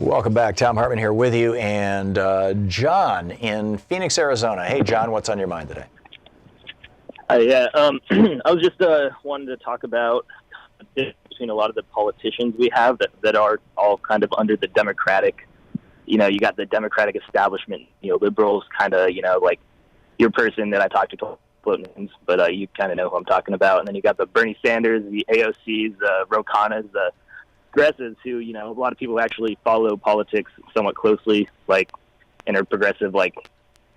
Welcome back. Thom Hartmann here with you, and John in Phoenix, Arizona. Hey, John, what's on your mind today? I was just wanting to talk about between a lot of the politicians we have that are all kind of under the Democratic, you got the Democratic establishment, liberals, kind of, like your person that I talked to, but you kind of know who I'm talking about. And then you got the Bernie Sanders, the AOCs, the Ro Khannas, the progressives who, a lot of people actually follow politics somewhat closely, and are progressive,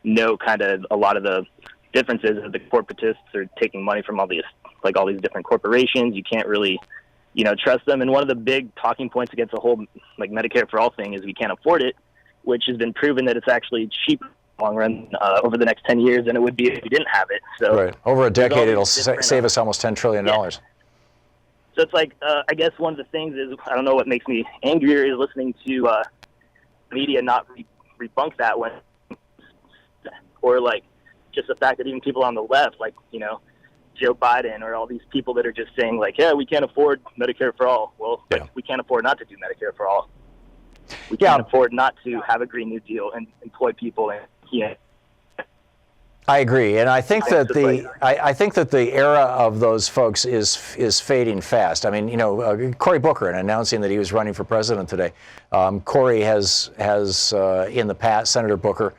know kind of a lot of the differences of the corporatists are taking money from all these different corporations. You can't really, trust them. And one of the big talking points against the whole Medicare for all thing is we can't afford it, which has been proven that it's actually cheap in the long run over the next 10 years than it would be if we didn't have it. So right. Over a decade, it'll save us almost $10 trillion. Yeah. So it's I guess one of the things is, I don't know what makes me angrier is listening to media not rebunk that one, or just the fact that even people on the left, Joe Biden or all these people that are just saying yeah, we can't afford Medicare for all. Well, we can't afford not to do Medicare for all. We can't afford not to have a Green New Deal and employ people. And I agree, and I think that I think that the era of those folks is fading fast. I mean, Cory Booker, in announcing that he was running for president today, Cory has in the past, Senator Booker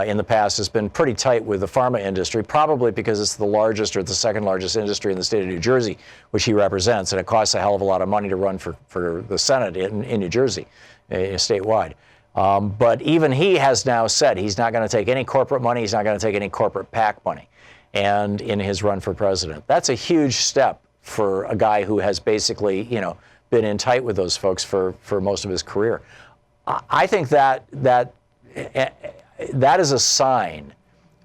in the past has been pretty tight with the pharma industry, probably because it's the largest or the second largest industry in the state of New Jersey, which he represents, and it costs a hell of a lot of money to run for the Senate in New Jersey, statewide. But even he has now said he's not going to take any corporate money. He's not going to take any corporate PAC money. And in his run for president, that's a huge step for a guy who has basically, been in tight with those folks for most of his career. I think that is a sign,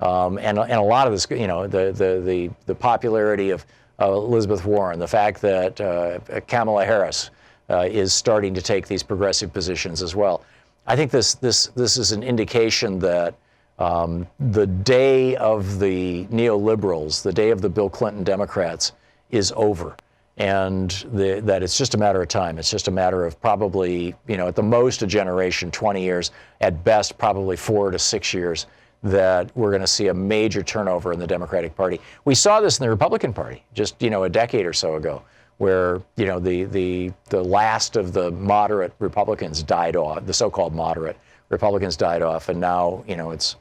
and a lot of this, the popularity of Elizabeth Warren, the fact that Kamala Harris is starting to take these progressive positions as well. I think this is an indication that the day of the neoliberals, the day of the Bill Clinton Democrats, is over, and that it's just a matter of time. It's just a matter of probably, at the most a generation, 20 years, at best probably 4 to 6 years, that we're going to see a major turnover in the Democratic Party. We saw this in the Republican Party just, a decade or so ago, where the last of the moderate Republicans died off, the so-called moderate Republicans died off, and now it's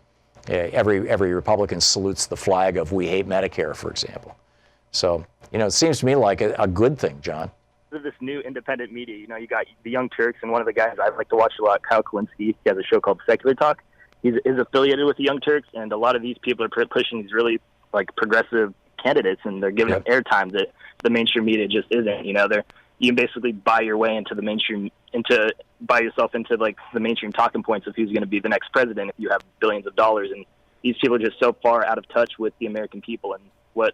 every Republican salutes the flag of "We hate Medicare," for example. So it seems to me like a good thing, John. This new independent media, you got the Young Turks, and one of the guys I like to watch a lot, Kyle Kalinske, he has a show called Secular Talk. He's affiliated with the Young Turks, and a lot of these people are pushing these really progressive candidates, and they're giving them airtime that the mainstream media just isn't. You can basically buy your way into the mainstream, buy yourself into the mainstream talking points of who's going to be the next president if you have billions of dollars. And these people are just so far out of touch with the American people and what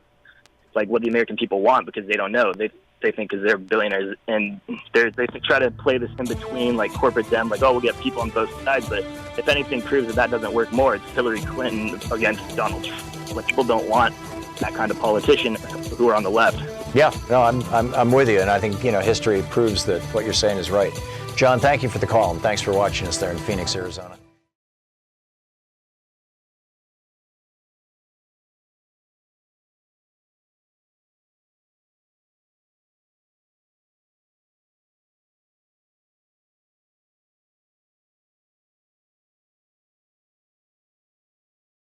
the American people want, because they don't know. They think because they're billionaires, and they try to play this in between, corporate dem, we'll get people on both sides. But if anything proves that doesn't work more, it's Hillary Clinton against Donald Trump. People don't want that kind of politician who are on the left. Yeah, no, I'm with you, and I think history proves that what you're saying is right. John, thank you for the call, and thanks for watching us there in Phoenix, Arizona.